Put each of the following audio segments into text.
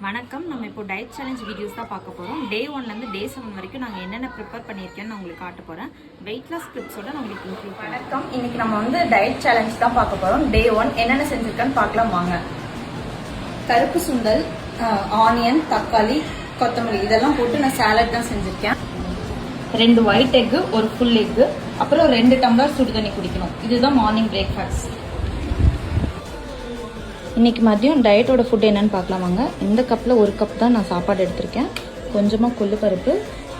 வணக்கம். நம்ம இப்போ டயட் சேலஞ்ச் வீடியோஸ் தான் பார்க்க போகிறோம். டே 1லேருந்து டே 7 வரைக்கும் நாங்கள் என்னென்ன ப்ரிப்பேர் பண்ணியிருக்கேன்னு நான் உங்களுக்கு காட்ட போகிறேன். வெயிட் லாஸ் கிளிப்ஸோட நான் உங்களுக்கு இன்க்ளூட் வணக்கம். இன்னைக்கு நம்ம வந்து டயட் சேலஞ்ச் தான் பார்க்க போகிறோம். டே 1 என்னென்ன செஞ்சுருக்கேன்னு பார்க்கலாம் வாங்க. கருப்பு சுண்டல், ஆனியன், தக்காளி, கொத்தமல்லி இதெல்லாம் போட்டு நான் சாலட் தான் செஞ்சுருக்கேன். 2 ஒயிட் எக்கு, ஒரு ஃபுல் எக்கு, அப்புறம் 2 டம்ளர் சுடு தண்ணி குடிக்கணும். இதுதான் மார்னிங் பிரேக்ஃபாஸ்ட். இன்றைக்கி மதியம் டயட்டோட ஃபுட் என்னென்னு பார்க்கலாம் வாங்க. இந்த கப்பில் 1 கப் தான் நான் சாப்பாடு எடுத்திருக்கேன். கொஞ்சமாக கொள்ளுப்பருப்பு,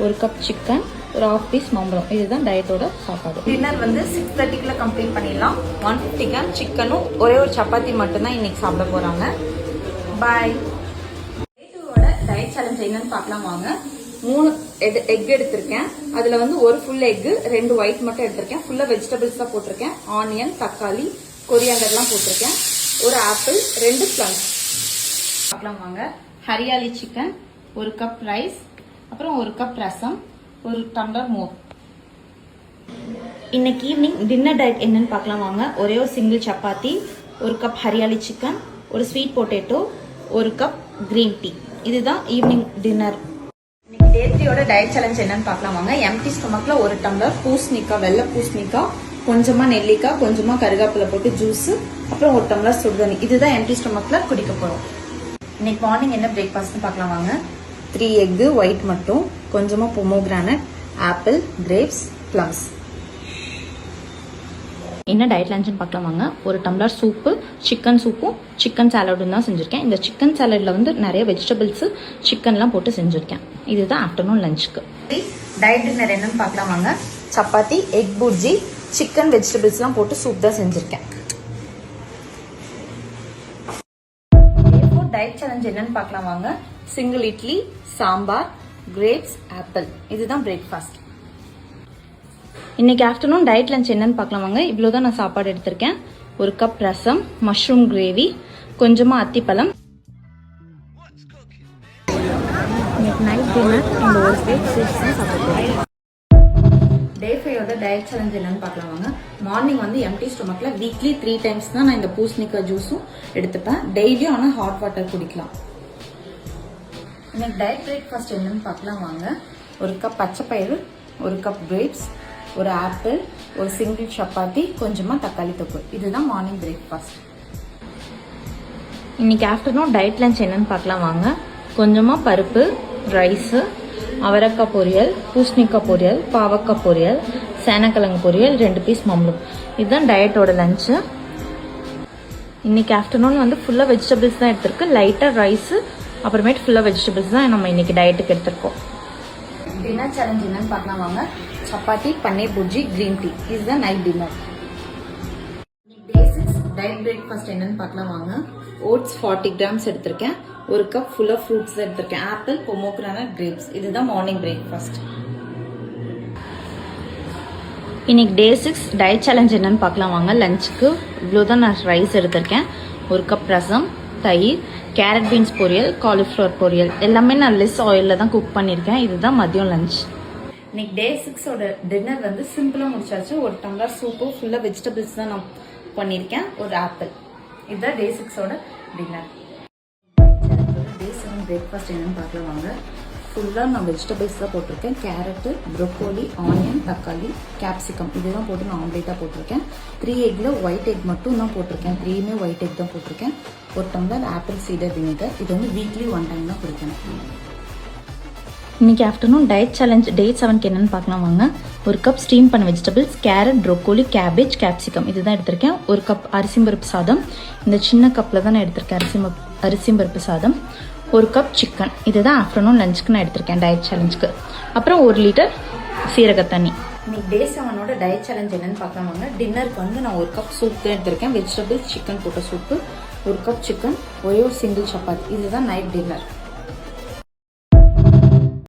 1 கப் சிக்கன், ஒரு 1/2 பீஸ் மாம்பழம். இதுதான் டயட்டோட சாப்பாடு. டின்னர் வந்து 6:30 கம்ப்ளீட் பண்ணிடலாம். 150 கிராம் சிக்கனும் ஒரே ஒரு சப்பாத்தி மட்டும்தான் இன்னைக்கு சாப்பிட போகிறாங்க. பாய். டேட்டோட டயட் சேலஞ்ச் என்னன்னு பார்க்கலாம் வாங்க. 3 எக் எடுத்திருக்கேன். அதில் வந்து ஒரு ஃபுல் எக்கு, 2 ஒயிட் மட்டும் எடுத்திருக்கேன். ஃபுல்லாக வெஜிடபிள்ஸ் தான் போட்டிருக்கேன். ஆனியன், தக்காளி, கொரியாண்டர்லாம் போட்டிருக்கேன். ஒரு ஆப்பிள், 2 பிளம்ஸ். பார்க்கலாம் வாங்க. ஹரியாலி சிக்கன், 1 கப் ரைஸ், அப்புறம் 1 கப் ரசம், 1 டம்ளர் மோர். இன்னைக்கு ஈவினிங் டின்னர் டயட் என்னன்னு பார்க்கலாம் வாங்க. ஒரே ஒரு single chapati, 1 cup hariyali chicken, ஒரு sweet potato, 1 cup green tea. இதுதான் ஈவினிங் டின்னர். இன்னைக்கு டே 3யோட டயட் சேலஞ்ச் என்னன்னு பார்க்கலாம் வாங்க. எம்டி ஸ்டொமக்ல 1 டம்ளர் பூசணிக்காய், வெள்ளை பூசணிக்காய், கொஞ்சமா நெல்லிக்காய், கொஞ்சமா கருவேப்பிலை போட்டு ஜூஸ், அப்புறம் 1 டம்ளர் சுடுதண்ணி. இதுதான் எம்டி ஸ்டொமக்ல குடிக்க போறோம். இன்னைக்கு மார்னிங் என்ன பிரேக்ஃபாஸ்ட் பார்க்கலாம் வாங்க. 3 எக்கு ஒயிட் மட்டும், கொஞ்சமா பொமோகிரானட், ஆப்பிள், கிரேப்ஸ், பிளம்ஸ். என்ன டயட் லஞ்சுன்னு பார்க்கலாம் வாங்க. 1 டம்ளர் சூப்பு, சிக்கன் சூப்பும் சிக்கன் சாலடும் தான் செஞ்சுருக்கேன். இந்த சிக்கன் சாலடில் வந்து நிறைய வெஜிடபிள்ஸு சிக்கன்லாம் போட்டு செஞ்சுருக்கேன். இதுதான் ஆஃப்டர்நூன் லஞ்சுக்கு. டயட் டின்னர் என்னன்னு பார்க்கலாம் வாங்க. சப்பாத்தி, எக் புர்ஜி, சிக்கன், வெஜிடபிள்ஸ்லாம் போட்டு சூப் தான் செஞ்சுருக்கேன். டயட் சேலஞ்ச் என்னன்னு பார்க்கலாம் வாங்க. Single idli, sambar, grapes, apple. இதுதான் பிரேக்ஃபாஸ்ட். இன்னைக்கு ஆஃப்டர்நூன் டயட் லஞ்ச் என்னன்னு பார்க்கலாம் வாங்க. இவ்வளோதான் நான் சாப்பாடு எடுத்திருக்கேன். 1 கப் ரசம், மஷ்ரூம் கிரேவி, கொஞ்சமாக அத்திப்பழம். இன்னைக்கு நைட் டின்னர் இந்த ஒரு பிளேட் ஃபிஷ் தான் சாப்பிடுறேன். டே 5யோட டயட் சேலஞ்ச் என்னன்னு பார்க்கலாம் வாங்க. மார்னிங் வந்து எம்டி ஸ்டொமக்ல வீக்லி 3 டைம்ஸ் தான் நான் இந்த பூசணிக்காய் ஜூஸும் எடுத்துப்பேன். டெய்லியும் ஆனால் ஹாட் வாட்டர் குடிக்கலாம். இன்னைக்கு டயட் பிரேக்ஃபாஸ்ட் என்னன்னு பார்க்கலாம் வாங்க. 1 கப் பச்சை பயிறு, 1 கப் கிரேப்ஸ், ஒரு ஆப்பிள், ஒரு சிங்கிள் சப்பாத்தி, கொஞ்சமா தக்காளி தொக்கு. இதுதான் மார்னிங் பிரேக்ஃபாஸ்ட். இன்னைக்கு ஆஃப்டர்நூன் டயட் லஞ்ச் என்னன்னு பார்க்கலாம் வாங்க. கொஞ்சமாக பருப்பு, ரைஸு, அவரைக்காய் பொரியல், பூசணிக்காய் பொரியல், பாவக்காய் பொரியல், சேனக்கிழங்கு பொரியல், 2 பீஸ் மாம்பழம். இதுதான் டயட்டோட லஞ்சு. இன்னைக்கு ஆஃப்டர்நூன் வந்து ஃபுல்லாக வெஜிடபிள்ஸ் தான் எடுத்திருக்கு. லைட்டாக ரைஸு, அப்புறமேட்டு ஃபுல்லாக வெஜிடபிள்ஸ் தான் நம்ம இன்னைக்கு டயட்டுக்கு எடுத்திருக்கோம். டின்னர் சேலஞ்ச் என்னன்னு பார்க்கலாம் வாங்க. சப்பாத்தி, பன்னீர் புர்ஜி, கிரீன் டீ. இதுதான் நைட் டின்னர். டே 6 டயட் பிரேக்ஃபாஸ்ட் என்னன்னு பார்க்கலாம் வாங்க. ஓட்ஸ் 40 கிராம்ஸ் எடுத்திருக்கேன். 1 கப் ஃபுல் ஆஃப் ஃப்ரூட்ஸ் எடுத்திருக்கேன். Apple, pomegranate, grapes. இதுதான் மார்னிங் பிரேக்ஃபாஸ்ட். இன்னைக்கு டே 6 டயட் சேலஞ்ச் என்னன்னு பார்க்கலாம் வாங்க. லஞ்சுக்கு இவ்வளோதான் நான் ரைஸ் எடுத்திருக்கேன். 1 கப் ரசம், தயிர், கேரட் பீன்ஸ் பொரியல், காலிஃப்ளவர் பொரியல். எல்லாமே நான் லெஸ் ஆயிலில் தான் குக் பண்ணியிருக்கேன். இதுதான் மதியம் லஞ்ச். இன்னைக்கு டே 6ஓட டின்னர் வந்து சிம்பிளாக முடிச்சாச்சு. 1 டம்ளர் சூப்பு, ஃபுல்லாக வெஜிடபிள்ஸ் தான் நான் பண்ணியிருக்கேன். ஒரு ஆப்பிள். இதுதான் டே 6ஓட டின்னர். டே 7 பிரேக்ஃபாஸ்ட் என்னன்னு பார்க்கலாம் வாங்க. ஃபுல்லாக நான் வெஜிடபிள்ஸ் தான் போட்டிருக்கேன். கேரட்டு, ப்ரொக்கோலி, ஆனியன், தக்காளி, கேப்சிகம் இதெல்லாம் போட்டு நான் ஆம்லேட்டாக போட்டிருக்கேன். 3 எக்கில் ஒயிட் எக் மட்டும் தான் போட்டிருக்கேன். 3மே ஒயிட் எக் தான் போட்டிருக்கேன். 1 டம்ளர் ஆப்பிள் சீடர் வினிகர். இது வந்து வீக்லி 1 டைம் தான் குடிக்கணும். இன்னைக்கு ஆஃப்டர்நூன் டயட் சேலஞ்ச் டே 7க்கு என்னன்னு பார்க்கலாம் வாங்க. 1 கப் ஸ்டீம் பண்ண vegetables, carrot, broccoli, cabbage, capsicum இதுதான் எடுத்திருக்கேன். 1 கப் அரிசிம்பருப்பு சாதம். இந்த சின்ன கப்பில் தான் நான் எடுத்திருக்கேன் அரிசிம்பருப்பு சாதம். 1 கப் சிக்கன். இதுதான் ஆஃப்டர்நூன் லஞ்சுக்கு நான் எடுத்திருக்கேன் டயட் சேலஞ்சுக்கு. அப்புறம் 1 லிட்டர் சீரக தண்ணி. இன்னைக்கு டே 7ஓட டயட் சேலஞ்ச் என்னன்னு பார்க்கலாம் வாங்க. டின்னருக்கு வந்து நான் 1 கப் சூப் தான் எடுத்திருக்கேன். வெஜிடபிள்ஸ், சிக்கன் போட்ட சூப்பு, 1 கப் சிக்கன், ஒரே ஒரு சிங்கிள் சப்பாத்தி. இதுதான் நைட் டின்னர்.